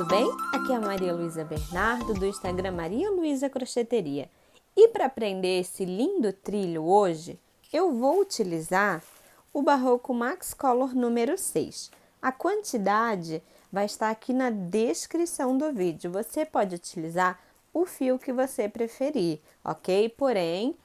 tudo bem? Aqui é a Maria Luísa Bernardo do Instagram Maria Luísa Crocheteria. E para aprender esse lindo trilho hoje, eu vou utilizar o Barroco Max Color número 6. A quantidade vai estar aqui na descrição do vídeo. Você pode utilizar o fio que você preferir, ok? Porém,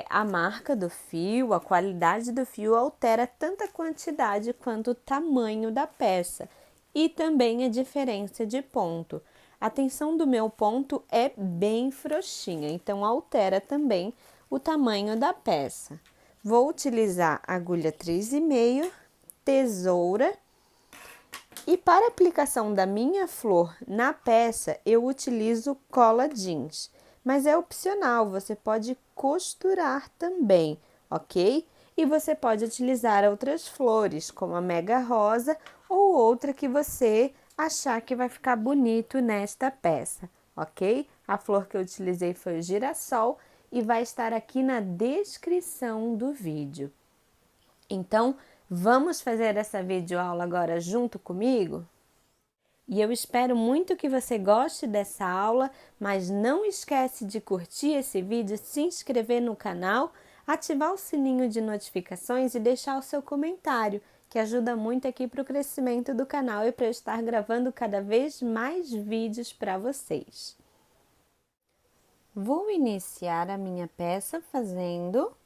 a marca do fio, a qualidade do fio altera tanto a quantidade quanto o tamanho da peça e também a diferença de ponto. A tensão do meu ponto é bem frouxinha, então altera também o tamanho da peça. Vou utilizar agulha 3,5, tesoura e para aplicação da minha flor na peça eu utilizo cola jeans, mas é opcional, você pode costurar também, ok? E você pode utilizar outras flores, como a mega rosa ou outra que você achar que vai ficar bonito nesta peça, ok? A flor que eu utilizei foi o girassol e vai estar aqui na descrição do vídeo. Então, vamos fazer essa videoaula agora junto comigo? E eu espero muito que você goste dessa aula, mas não esquece de curtir esse vídeo, se inscrever no canal, ativar o sininho de notificações e deixar o seu comentário, que ajuda muito aqui para o crescimento do canal e para eu estar gravando cada vez mais vídeos para vocês. Vou iniciar a minha peça fazendo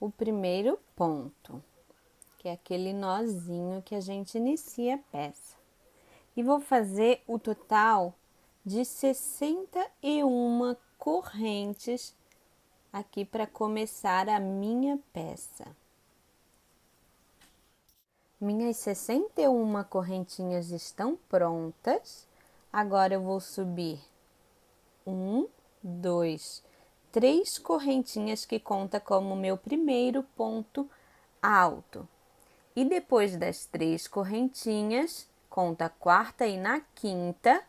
o primeiro ponto, que é aquele nozinho que a gente inicia a peça. E vou fazer o total de 61 correntes aqui para começar a minha peça. Minhas 61 correntinhas estão prontas. Agora eu vou subir 1, 2, 3 correntinhas que conta como meu primeiro ponto alto. E depois das 3 correntinhas, conta a quarta e na quinta,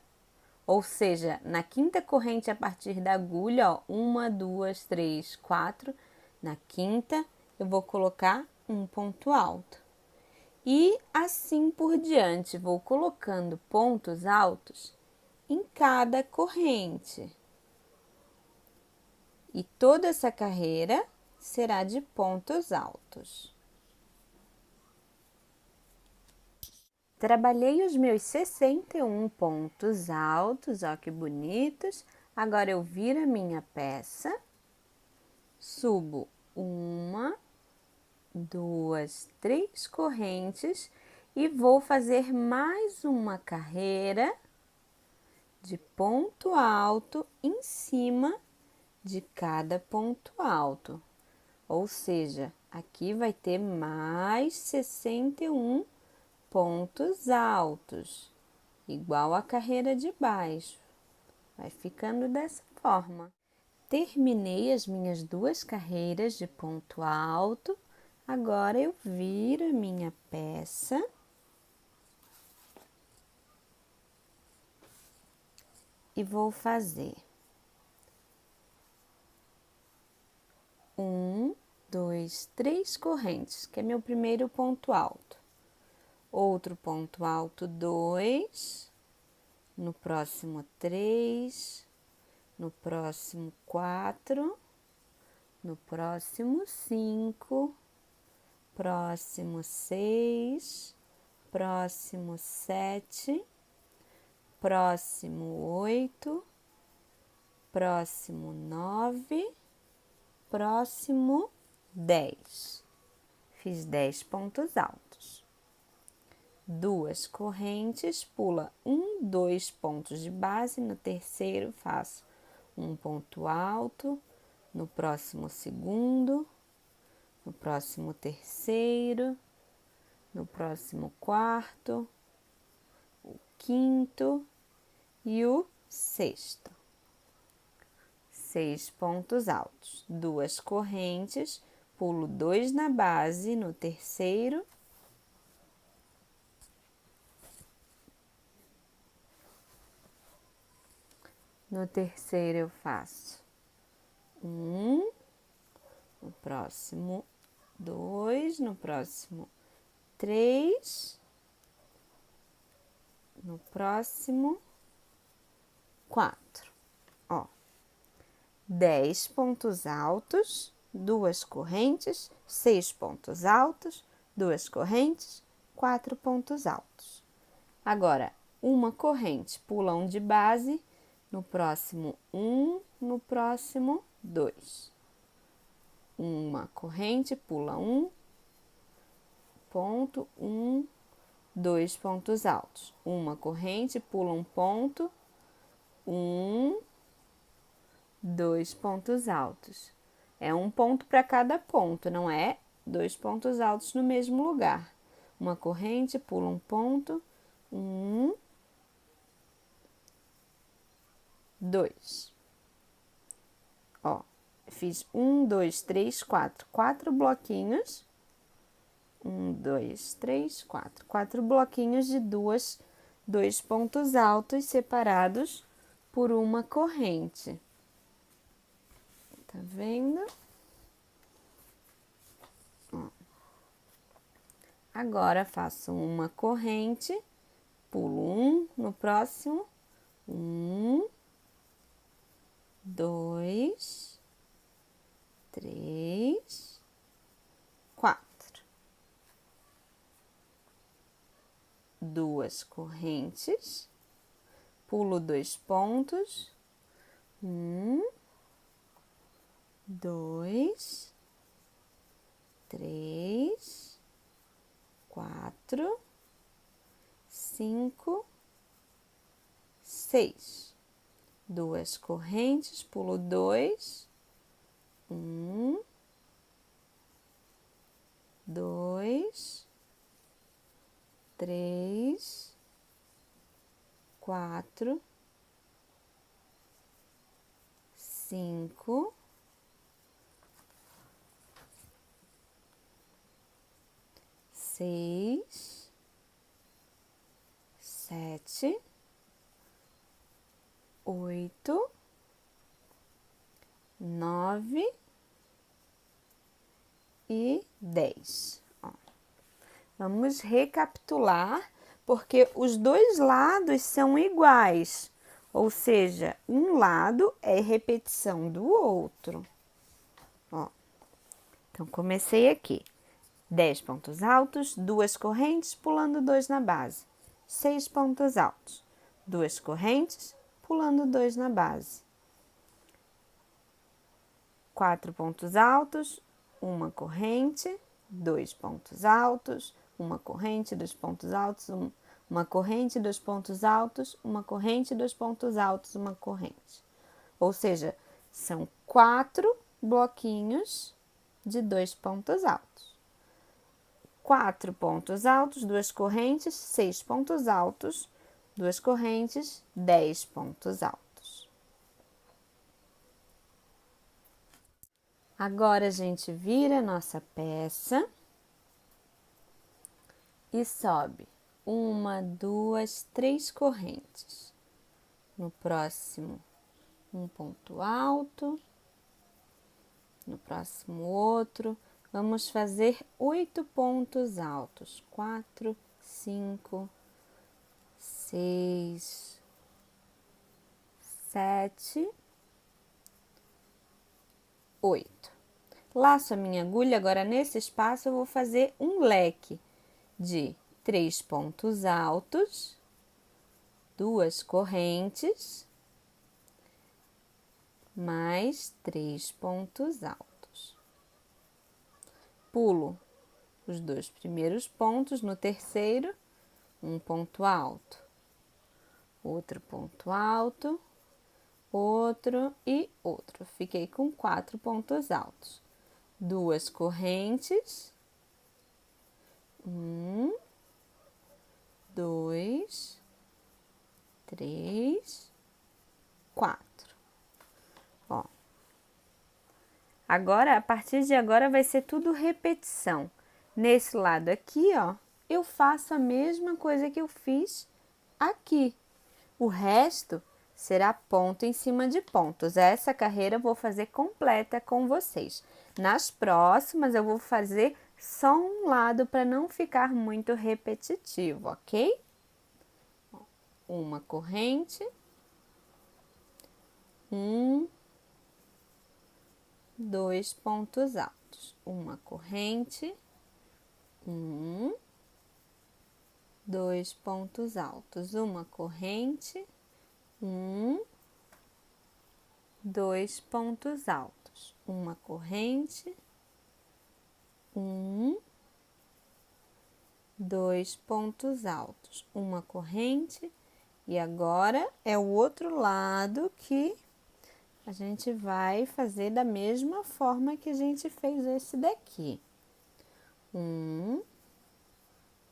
ou seja, na quinta corrente a partir da agulha, ó, 1, 2, 3, 4, na quinta eu vou colocar um ponto alto. E assim por diante, vou colocando pontos altos em cada corrente. E toda essa carreira será de pontos altos. Trabalhei os meus 61 pontos altos, ó que bonitos. Agora eu viro a minha peça, subo 1, 2, 3 correntes e vou fazer mais uma carreira de ponto alto em cima de cada ponto alto. Ou seja, aqui vai ter mais 61 pontos altos, igual a carreira de baixo. Vai ficando dessa forma. Terminei as minhas 2 carreiras de ponto alto. Agora eu viro a minha peça. E vou fazer 1, 2, 3 correntes, que é meu primeiro ponto alto. Outro ponto alto, 2, no próximo 3, no próximo 4, no próximo 5, próximo 6, próximo 7, próximo 8, próximo 9, próximo 10. Fiz 10 pontos altos. 2 correntes, pula 1, 2 pontos de base, no terceiro faço um ponto alto, no próximo segundo, no próximo terceiro, no próximo quarto, o quinto e o sexto. 6 pontos altos, 2 correntes, pulo 2 na base, no terceiro, no terceiro eu faço 1, no próximo 2, no próximo 3, no próximo 4. Ó, 10 pontos altos, 2 correntes, 6 pontos altos, 2 correntes, 4 pontos altos. Agora, uma corrente, pula um de base, no próximo 1, no próximo 2. Uma corrente, pula 1, ponto, 1, 2 pontos altos. Uma corrente, pula um ponto, 1, 2 pontos altos. É um ponto para cada ponto, não é 2 pontos altos no mesmo lugar. Uma corrente, pula um ponto, 1, 2. Ó, fiz 1, 2, 3, 4. 4 bloquinhos. 1, 2, 3, 4. 4 bloquinhos de dois pontos altos separados por uma corrente. Tá vendo? Ó. Agora, faço uma corrente, pulo 1 no próximo. 1, 2, 3, 4. 2 correntes, pulo 2 pontos. 1, 2, 3, 4, 5, 6. 2 correntes, pulo 2. 1, 2, 3, 4, 5, 6, 7, 8, 9 e 10. Ó. Vamos recapitular, porque os dois lados são iguais, ou seja, um lado é repetição do outro. Ó. Então, comecei aqui. 10 pontos altos, 2 correntes, pulando 2 na base. 6 pontos altos, 2 correntes, pulando 2 na base. 4 pontos altos, uma corrente, 2 pontos altos, uma corrente, 2 pontos altos, uma corrente, 2 pontos altos, uma corrente, 2 pontos altos, uma corrente. Ou seja, são 4 bloquinhos de 2 pontos altos. 4 pontos altos, 2 correntes, 6 pontos altos, 2 correntes, 10 pontos altos. Agora, a gente vira a nossa peça e sobe 1, 2, 3 correntes. No próximo, um ponto alto, no próximo outro. Vamos fazer 8 pontos altos. 4, 5, 6, 7, 8. Laço a minha agulha, agora nesse espaço eu vou fazer um leque de 3 pontos altos, 2 correntes, mais 3 pontos altos. Pulo os 2 primeiros pontos, no terceiro, um ponto alto, outro ponto alto, outro e outro. Fiquei com 4 pontos altos. 2 correntes, 1, 2, 3, 4. Ó. Agora, a partir de agora, vai ser tudo repetição. Nesse lado aqui, ó, eu faço a mesma coisa que eu fiz aqui. O resto será ponto em cima de pontos. Essa carreira eu vou fazer completa com vocês. Nas próximas, eu vou fazer só um lado para não ficar muito repetitivo, ok? Uma corrente, 2 pontos altos, uma corrente, 2 pontos altos, uma corrente, 2 pontos altos, uma corrente, 2 pontos altos, uma corrente, e agora é o outro lado que a gente vai fazer da mesma forma que a gente fez esse daqui.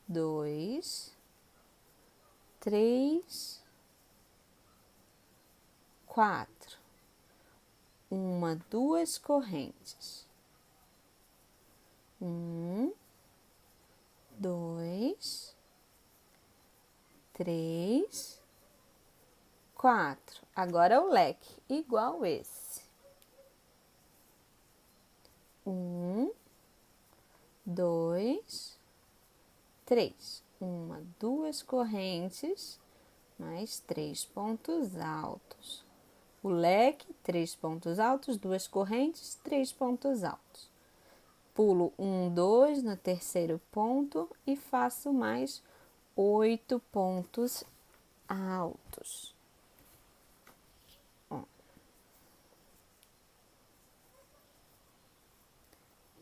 2, 3, 4. Uma, duas correntes. 2, 3, 4. Agora o leque, igual esse. 2, 3. Uma, duas correntes, mais 3 pontos altos. O leque, 3 pontos altos, 2 correntes, 3 pontos altos. Pulo 1, 2 no terceiro ponto e faço mais 8 pontos altos.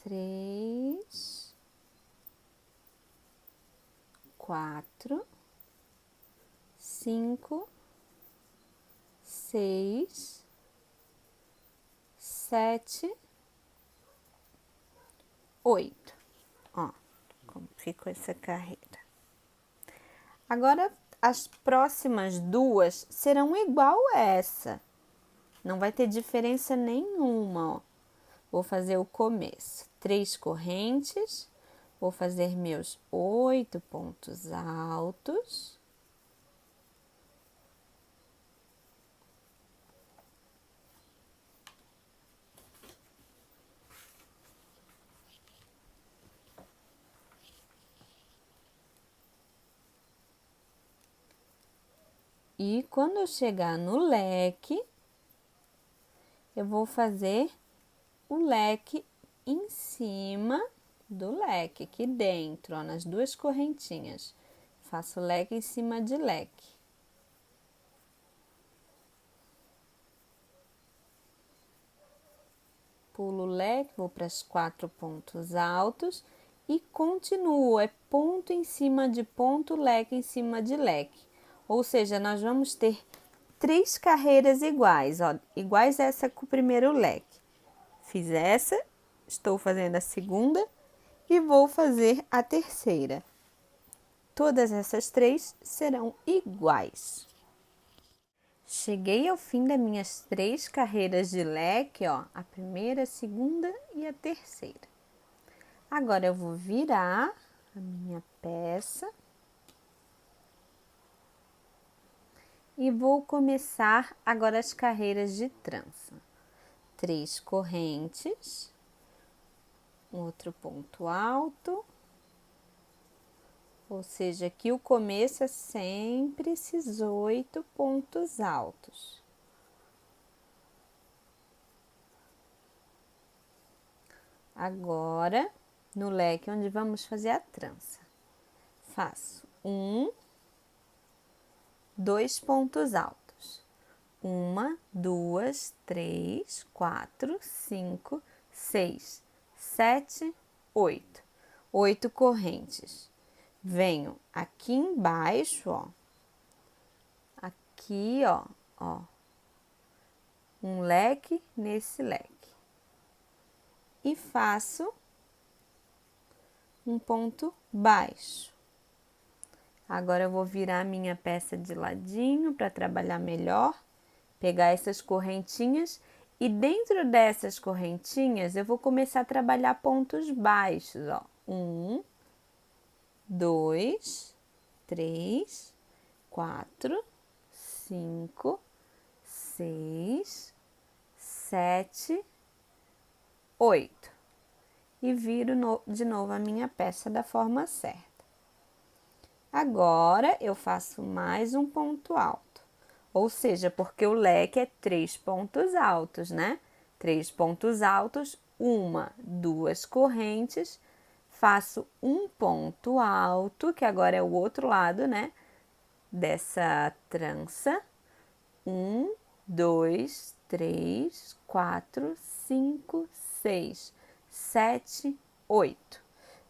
3, 4, 5, 6, 7, 8. Ó, como ficou essa carreira. Agora, as próximas duas serão igual a essa. Não vai ter diferença nenhuma, ó. Vou fazer o começo. 3 correntes. Vou fazer meus 8 pontos altos. E quando eu chegar no leque, eu vou fazer o leque em cima do leque, aqui dentro, ó, nas duas correntinhas. Faço leque em cima de leque. Pulo o leque, vou para os 4 pontos altos e continuo, é ponto em cima de ponto, leque em cima de leque. Ou seja, nós vamos ter 3 carreiras iguais, ó, iguais a essa com o primeiro leque. Fiz essa, estou fazendo a segunda e vou fazer a terceira. Todas essas 3 serão iguais. Cheguei ao fim das minhas 3 carreiras de leque, ó, a primeira, a segunda e a terceira. Agora eu vou virar a minha peça e vou começar agora as carreiras de trança. 3 correntes, outro ponto alto, ou seja, aqui o começo é sempre esses 8 pontos altos. Agora, no leque onde vamos fazer a trança, faço 2 pontos altos. 1, 2, 3, 4, 5, 6, 7, 8. 8 correntes. Venho aqui embaixo, ó. Aqui, ó. Um leque nesse leque. E faço um ponto baixo. Agora eu vou virar a minha peça de ladinho para trabalhar melhor. Pegar essas correntinhas e dentro dessas correntinhas eu vou começar a trabalhar pontos baixos, ó. 1, 2, 3, 4, 5, 6, 7, 8. E viro de novo a minha peça da forma certa. Agora, eu faço mais um ponto alto. Ou seja, porque o leque é 3 pontos altos, né? 3 pontos altos, 1, 2 correntes, faço um ponto alto, que agora é o outro lado, né? Dessa trança. 1, 2, 3, 4, 5, 6, 7, 8.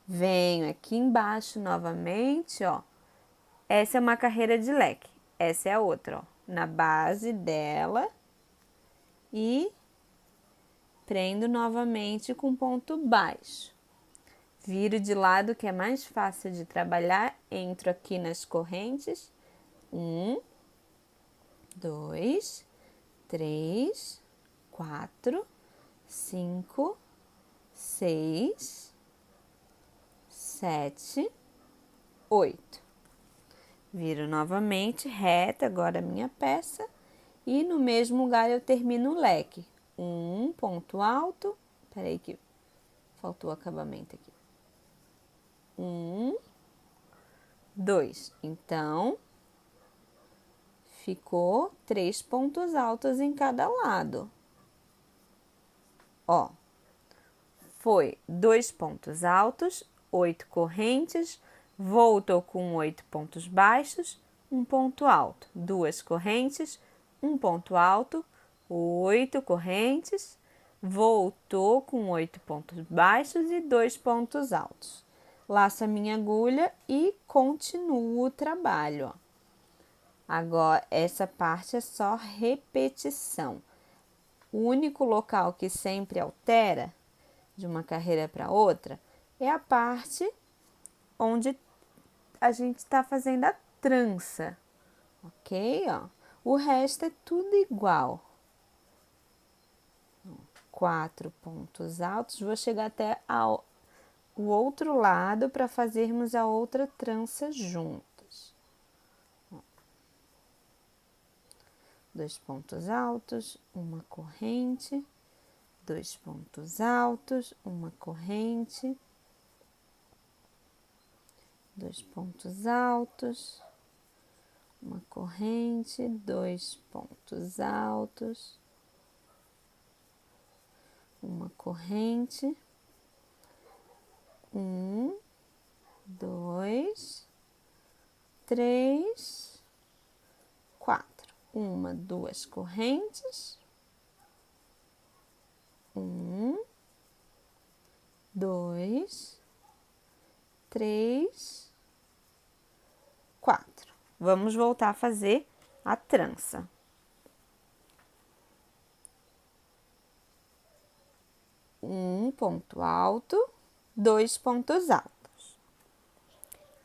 Venho aqui embaixo novamente, ó. Essa é uma carreira de leque. Essa é a outra, ó. Na base dela e prendo novamente com ponto baixo. Viro de lado que é mais fácil de trabalhar. Entro aqui nas correntes. 1, 2, 3, 4, 5, 6, 7, 8. Viro novamente reta agora a minha peça e no mesmo lugar eu termino o leque. Um ponto alto, peraí que faltou o acabamento aqui. 1, 2. Então, ficou 3 pontos altos em cada lado. Ó, foi 2 pontos altos, 8 correntes, voltou com 8 pontos baixos, um ponto alto, 2 correntes, um ponto alto, 8 correntes, voltou com 8 pontos baixos e 2 pontos altos. Laço a minha agulha e continuo o trabalho, ó. Agora, essa parte é só repetição. O único local que sempre altera de uma carreira para outra é a parte onde a gente está fazendo a trança, ok? Ó. O resto é tudo igual. 4 pontos altos, vou chegar até o outro lado para fazermos a outra trança juntas. 2 pontos altos, uma corrente, 2 pontos altos, uma corrente, 2 pontos altos, uma corrente, 2 pontos altos, uma corrente, 1, 2, 3, 4. 1, 2 correntes, 1, 2, 3, 4. Vamos voltar a fazer a trança. Um ponto alto, 2 pontos altos.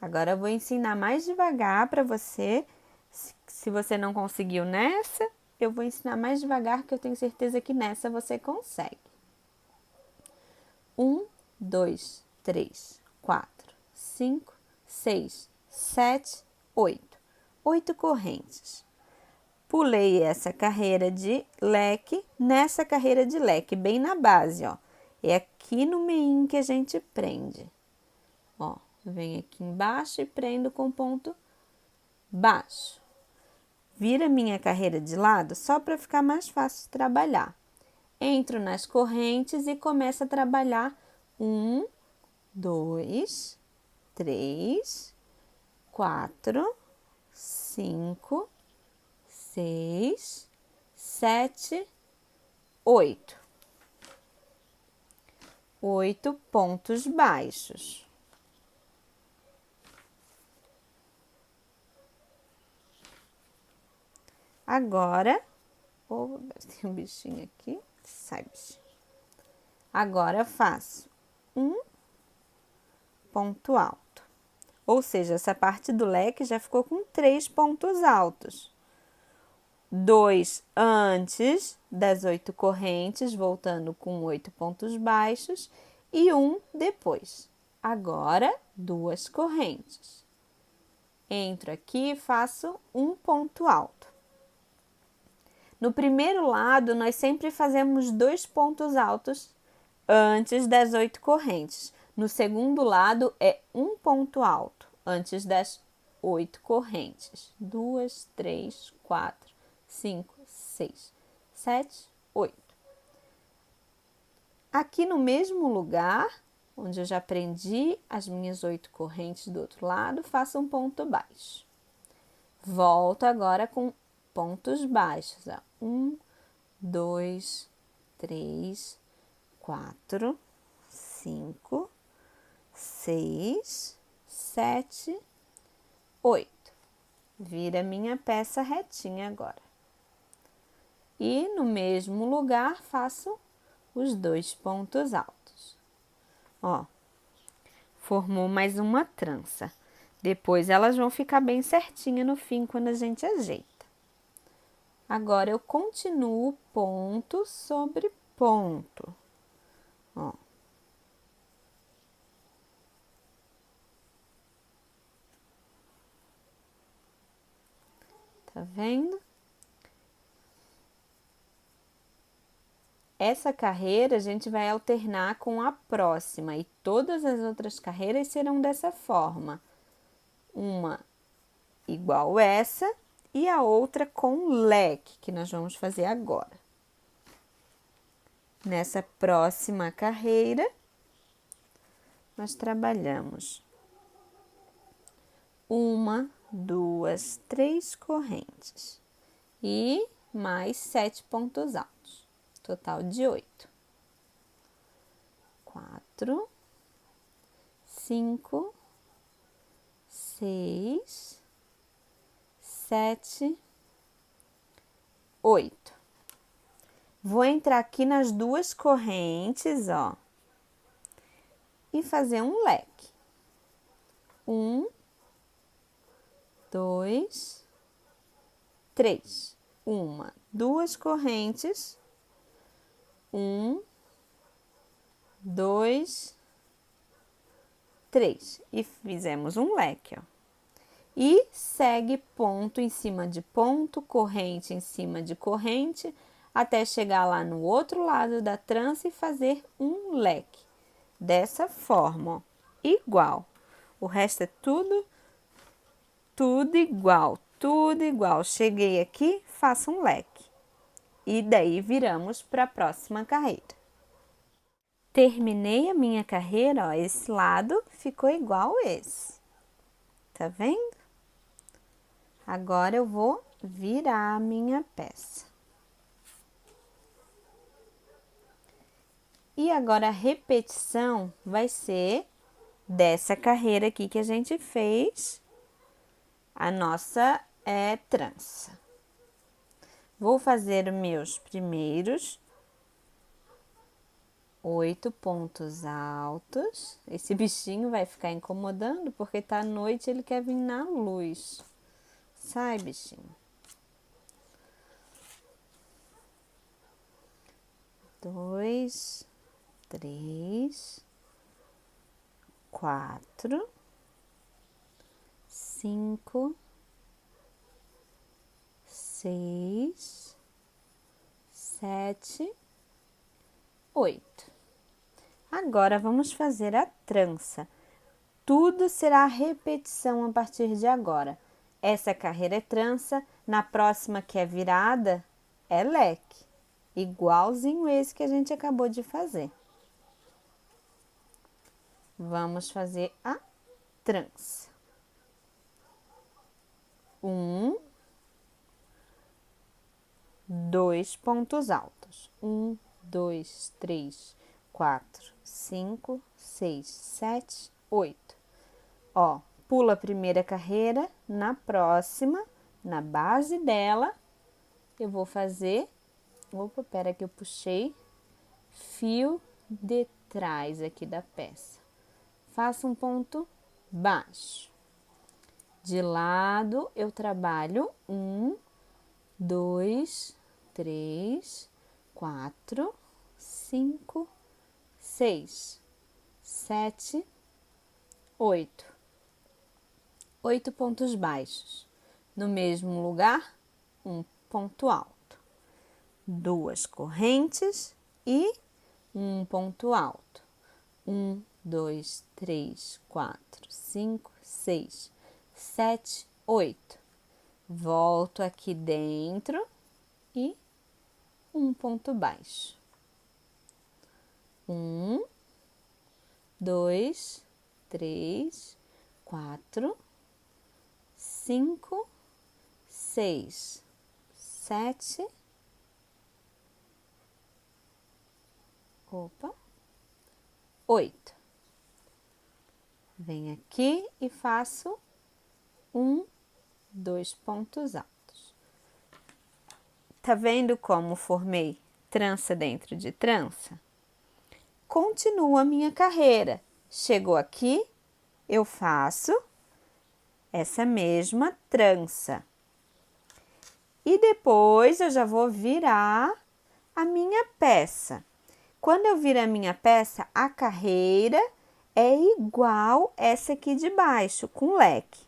Agora eu vou ensinar mais devagar para você. Se você não conseguiu nessa, eu vou ensinar mais devagar, que eu tenho certeza que nessa você consegue. 1, 2, 3, 4, 5, 6, 7, 8. 8 correntes. Pulei essa carreira de leque nessa carreira de leque, bem na base, ó. É aqui no meio que a gente prende. Ó, venho aqui embaixo e prendo com ponto baixo. Vira minha carreira de lado só para ficar mais fácil de trabalhar. Entro nas correntes e começo a trabalhar 1, 2, 3, 4, 5, 6, 7, 8. 8 pontos baixos. Agora, tem um bichinho aqui, sai bichinho. Agora faço um ponto alto. Ou seja, essa parte do leque já ficou com 3 pontos altos. 2 antes das 8 correntes, voltando com 8 pontos baixos, e 1 depois. Agora, 2 correntes. Entro aqui e faço um ponto alto. No primeiro lado, nós sempre fazemos 2 pontos altos antes das 8 correntes. No segundo lado, é um ponto alto antes das 8 correntes. 2, 3, 4, 5, 6, 7, 8. Aqui no mesmo lugar, onde eu já prendi as minhas 8 correntes do outro lado, faço um ponto baixo. Volto agora com pontos baixos. 1, 2, 3, 4, 5, 6, 7, 8. Vira minha peça retinha agora. E no mesmo lugar faço os 2 pontos altos. Ó, formou mais uma trança. Depois elas vão ficar bem certinha no fim quando a gente ajeita. Agora eu continuo ponto sobre ponto. Ó. Tá vendo? Essa carreira a gente vai alternar com a próxima e todas as outras carreiras serão dessa forma. Uma igual essa e a outra com leque, que nós vamos fazer agora. Nessa próxima carreira, nós trabalhamos 1, 2, 3 correntes e mais 7 pontos altos, total de 8. 4, 5, 6, 7, 8. Vou entrar aqui nas 2 correntes, ó, e fazer um leque. 1, 2, 3. 1, 2 correntes. 1, 2, 3. E fizemos um leque, ó. E segue ponto em cima de ponto, corrente em cima de corrente, até chegar lá no outro lado da trança e fazer um leque. Dessa forma, ó, igual. O resto é tudo igual, tudo igual. Cheguei aqui, faço um leque. E daí viramos para a próxima carreira. Terminei a minha carreira, ó, esse lado ficou igual esse. Tá vendo? Agora eu vou virar a minha peça. E agora a repetição vai ser dessa carreira aqui que a gente fez, a nossa trança. Vou fazer os meus primeiros 8 pontos altos. Esse bichinho vai ficar incomodando porque tá à noite, ele quer vir na luz. Sai, bichinho. 2, 3, 4, 5, 6, 7, 8. Agora vamos fazer a trança. Tudo será repetição a partir de agora. Essa carreira é trança, na próxima que é virada é leque, igualzinho esse que a gente acabou de fazer. Vamos fazer a trança. 1, 2 pontos altos. 1, 2, 3, 4, 5, 6, 7, 8. Ó, pula a primeira carreira, na próxima, na base dela, eu vou fazer... Opa, pera que eu puxei fio de trás aqui da peça. Faço um ponto baixo. De lado, eu trabalho 1, 2, 3, 4, 5, 6, 7, 8. 8 pontos baixos. No mesmo lugar, um ponto alto. 2 correntes e um ponto alto. 1, 2, 3, 4, 5, 6, 7, 8. Volto aqui dentro e um ponto baixo. 1, 2, 3, 4, 5, 6, 7, 8. Venho aqui e faço 2 pontos altos. Tá vendo como formei trança dentro de trança? Continuo a minha carreira. Chegou aqui, eu faço essa mesma trança. E depois eu já vou virar a minha peça. Quando eu viro a minha peça, a carreira é igual essa aqui de baixo, com leque.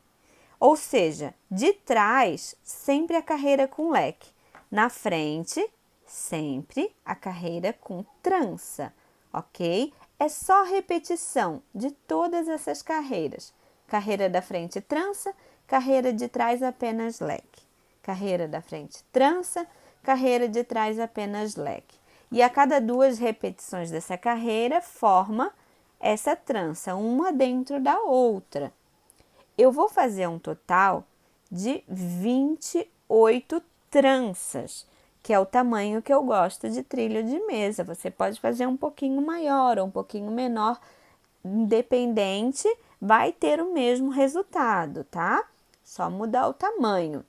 Ou seja, de trás, sempre a carreira com leque. Na frente, sempre a carreira com trança, ok? É só repetição de todas essas carreiras. Carreira da frente, trança, carreira de trás, apenas leque. Carreira da frente, trança, carreira de trás, apenas leque. E a cada 2 repetições dessa carreira, forma essa trança, uma dentro da outra. Eu vou fazer um total de 28 tranças, que é o tamanho que eu gosto de trilho de mesa. Você pode fazer um pouquinho maior ou um pouquinho menor, independente, vai ter o mesmo resultado, tá? Só mudar o tamanho.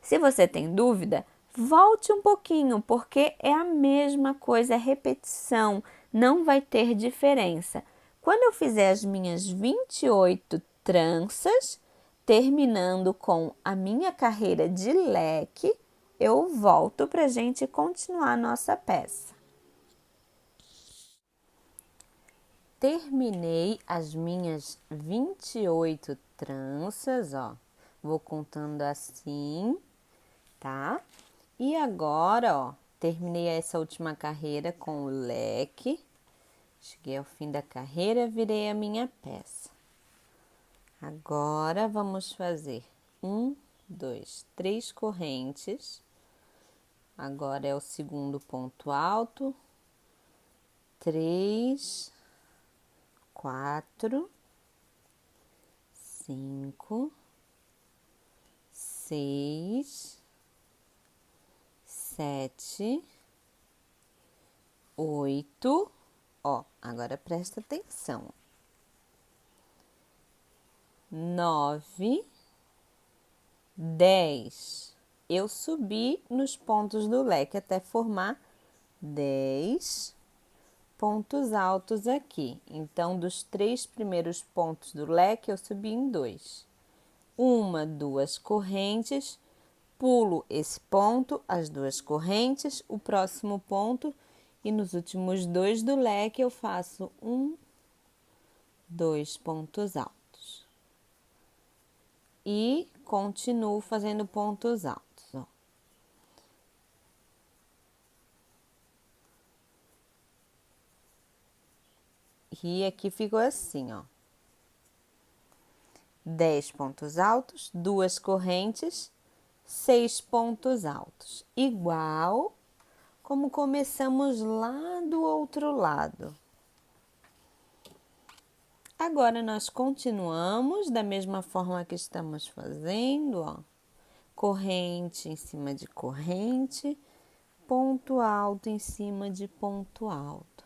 Se você tem dúvida, volte um pouquinho, porque é a mesma coisa, é repetição, não vai ter diferença. Quando eu fizer as minhas 28 tranças, terminando com a minha carreira de leque, eu volto para a gente continuar a nossa peça. Terminei as minhas 28 tranças, ó. Vou contando assim, tá? E agora, ó, terminei essa última carreira com o leque. Cheguei ao fim da carreira, virei a minha peça. Agora, vamos fazer 1, 2, 3 correntes. Agora é o segundo ponto alto. 3, 4, 5, 6, 7, 8. Ó, agora presta atenção. 9, 10. Eu subi nos pontos do leque até formar 10 pontos altos aqui. Então, dos 3 primeiros pontos do leque, eu subi em 2. 1, 2 correntes, pulo esse ponto, as 2 correntes, o próximo ponto, e nos últimos 2 do leque eu faço 2 pontos altos. E continuo fazendo pontos altos, ó. E aqui ficou assim, ó. 10 pontos altos, 2 correntes, 6 pontos altos. Igual como começamos lá do outro lado. Agora, nós continuamos da mesma forma que estamos fazendo, ó. Corrente em cima de corrente, ponto alto em cima de ponto alto.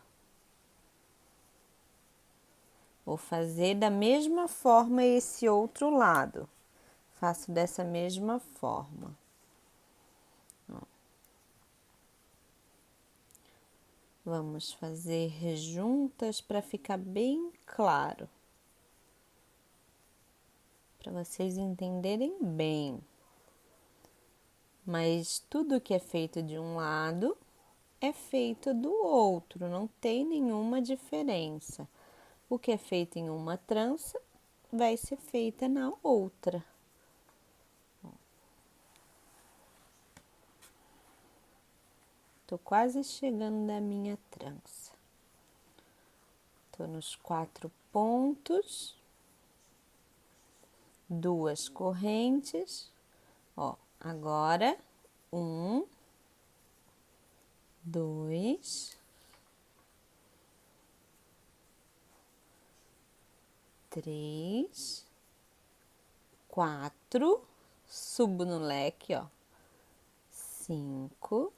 Vou fazer da mesma forma esse outro lado. Faço dessa mesma forma. Ó. Vamos fazer juntas para ficar bem claro. Para vocês entenderem bem. Mas tudo que é feito de um lado é feito do outro, não tem nenhuma diferença. O que é feito em uma trança vai ser feita na outra. Tô quase chegando na minha trança. Tô nos 4 pontos, 2 correntes. Ó, agora 1, 2, 3, 4, subo no leque, ó, 5,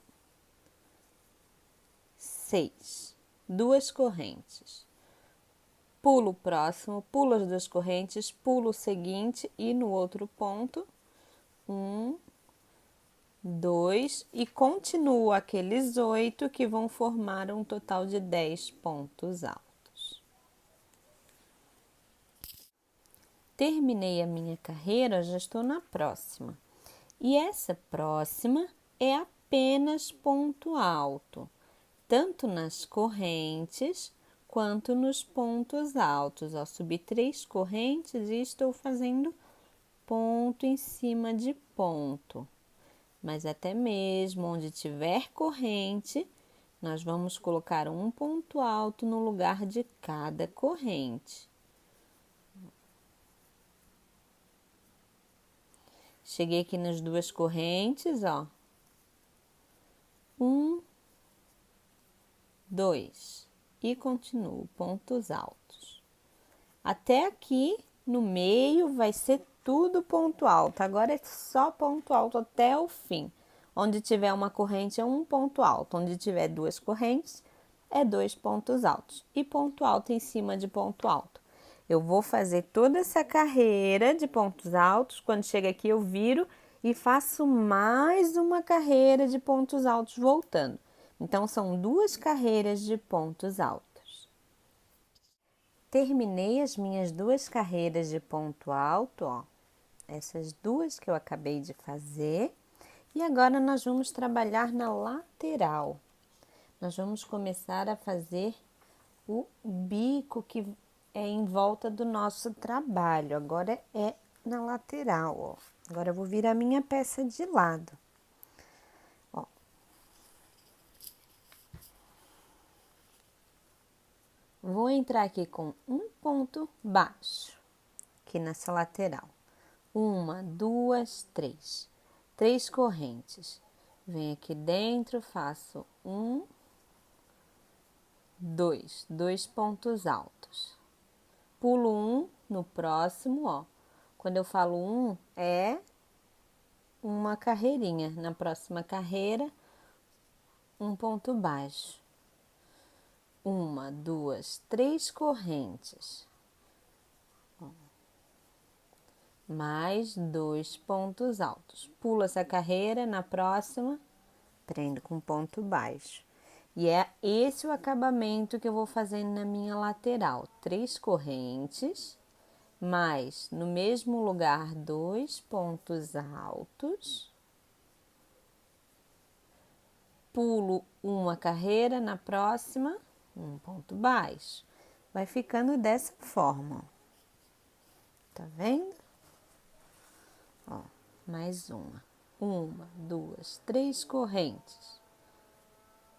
6, 2 correntes. Pulo o próximo, pulo as 2 correntes, pulo o seguinte e no outro ponto, 1, 2 e continuo aqueles 8 que vão formar um total de 10 pontos altos. Terminei a minha carreira, já estou na próxima. E essa próxima é apenas ponto alto, tanto nas correntes quanto nos pontos altos. Ó, subi 3 correntes e estou fazendo ponto em cima de ponto. Mas até mesmo onde tiver corrente, nós vamos colocar um ponto alto no lugar de cada corrente. Cheguei aqui nas 2 correntes, ó. 1, 2 e continuo pontos altos. Até aqui no meio vai ser tudo ponto alto. Agora é só ponto alto até o fim. Onde tiver uma corrente é um ponto alto. Onde tiver 2 correntes é 2 pontos altos. E ponto alto em cima de ponto alto. Eu vou fazer toda essa carreira de pontos altos. Quando chega aqui eu viro e faço mais uma carreira de pontos altos voltando. Então, são 2 carreiras de pontos altos. Terminei as minhas 2 carreiras de ponto alto, ó. Essas 2 que eu acabei de fazer. E agora nós vamos trabalhar na lateral. Nós vamos começar a fazer o bico que é em volta do nosso trabalho. Agora é na lateral, ó. Agora eu vou virar minha peça de lado. Ó. Vou entrar aqui com um ponto baixo, aqui nessa lateral. 1, 2, 3. 3 correntes. Venho aqui dentro, faço 1, 2. 2 pontos altos. Pulo 1 no próximo, ó. Quando eu falo 1, é uma carreirinha. Na próxima carreira, um ponto baixo. 1, 2, 3 correntes. Mais 2 pontos altos. Pulo essa carreira, na próxima, prendo com ponto baixo. E é esse o acabamento que eu vou fazendo na minha lateral. 3 correntes, mais no mesmo lugar 2 pontos altos. Pulo uma carreira, na próxima, um ponto baixo. Vai ficando dessa forma, ó. Tá vendo? Ó, mais uma. 1, 2, 3 correntes.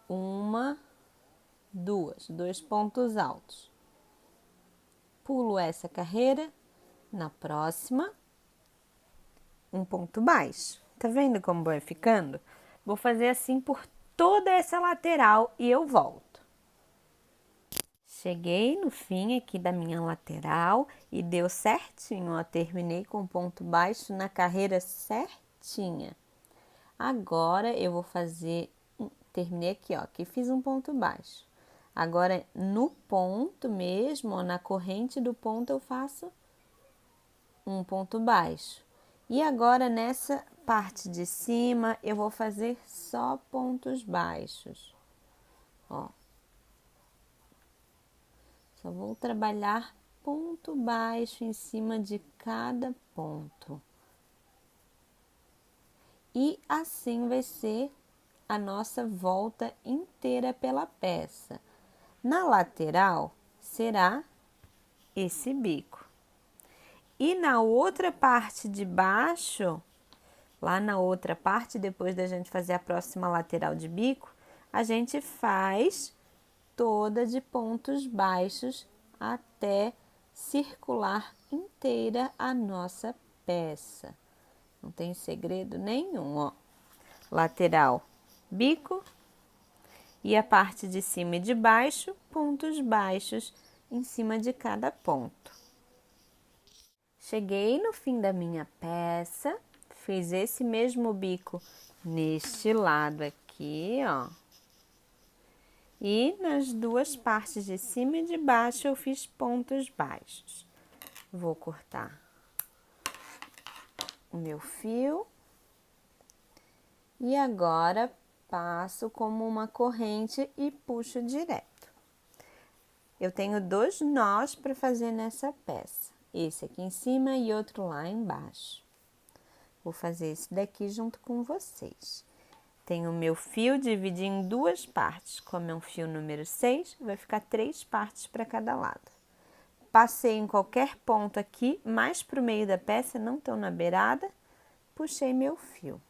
1, 2, 2 pontos altos. Pulo essa carreira, na próxima, um ponto baixo. Tá vendo como vai ficando? Vou fazer assim por toda essa lateral e eu volto. Cheguei no fim aqui da minha lateral e deu certinho, ó. Terminei com ponto baixo na carreira certinha. Agora eu vou fazer, terminei aqui, ó, aqui fiz um ponto baixo. Agora no ponto mesmo, ó, na corrente do ponto eu faço um ponto baixo. E agora nessa parte de cima eu vou fazer só pontos baixos, ó. Só vou trabalhar ponto baixo em cima de cada ponto. E assim vai ser a nossa volta inteira pela peça. Na lateral será esse bico. E na outra parte de baixo, lá na outra parte, depois da gente fazer a próxima lateral de bico, a gente faz toda de pontos baixos até circular inteira a nossa peça. Não tem segredo nenhum, ó. lateral, bico, e a parte de cima e de baixo, pontos baixos em cima de cada ponto. Cheguei no fim da minha peça, fiz esse mesmo bico neste lado aqui, ó. E nas duas partes de cima e de baixo eu fiz pontos baixos. Vou cortar o meu fio. E agora passo como uma corrente e puxo direto. Eu tenho 2 nós para fazer nessa peça. Esse aqui em cima e outro lá embaixo. Vou fazer esse daqui junto com vocês. Tenho o meu fio, dividi em 2 partes. Como é um fio número 6, vai ficar 3 partes para cada lado. Passei em qualquer ponto aqui, mais para o meio da peça, não tão na beirada, puxei meu fio.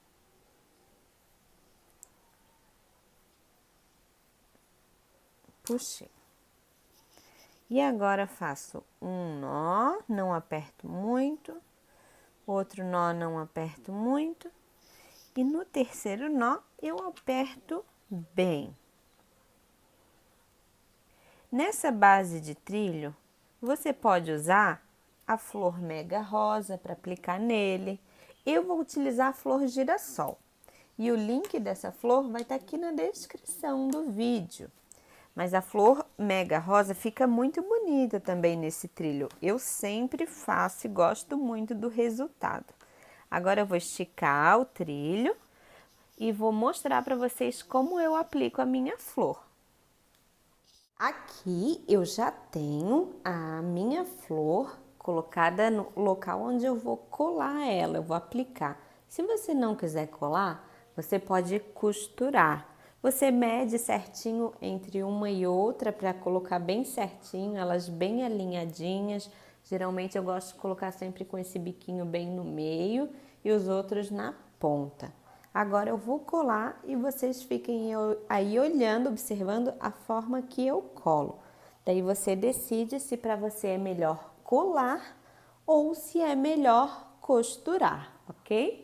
Puxei. E agora faço um nó, não aperto muito, outro nó não aperto muito, e no terceiro nó eu aperto bem. Nessa base de trilho, você pode usar a flor mega rosa para aplicar nele. Eu vou utilizar a flor girassol, e o link dessa flor vai estar aqui na descrição do vídeo. Mas a flor mega rosa fica muito bonita também nesse trilho. Eu sempre faço e gosto muito do resultado. Agora eu vou esticar o trilho e vou mostrar para vocês como eu aplico a minha flor. Aqui eu já tenho a minha flor colocada no local onde eu vou colar ela, eu vou aplicar. Se você não quiser colar, você pode costurar. Você mede certinho entre uma e outra para colocar bem certinho, elas bem alinhadinhas. Geralmente eu gosto de colocar sempre com esse biquinho bem no meio e os outros na ponta. Agora eu vou colar e vocês fiquem aí olhando, observando a forma que eu colo. Daí você decide se para você é melhor colar ou se é melhor costurar, ok?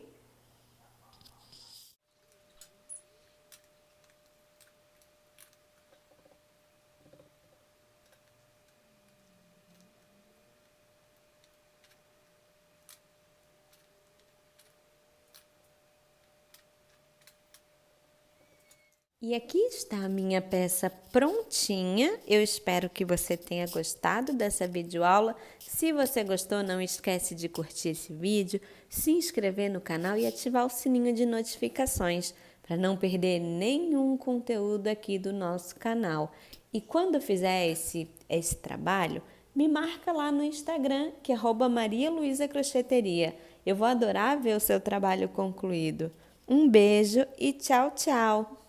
E aqui está a minha peça prontinha. Eu espero que você tenha gostado dessa videoaula. Se você gostou, não esquece de curtir esse vídeo, se inscrever no canal e ativar o sininho de notificações para não perder nenhum conteúdo aqui do nosso canal. E quando fizer esse trabalho, me marca lá no Instagram, que é @marialuisacrocheteria. Eu vou adorar ver o seu trabalho concluído. Um beijo e tchau, tchau!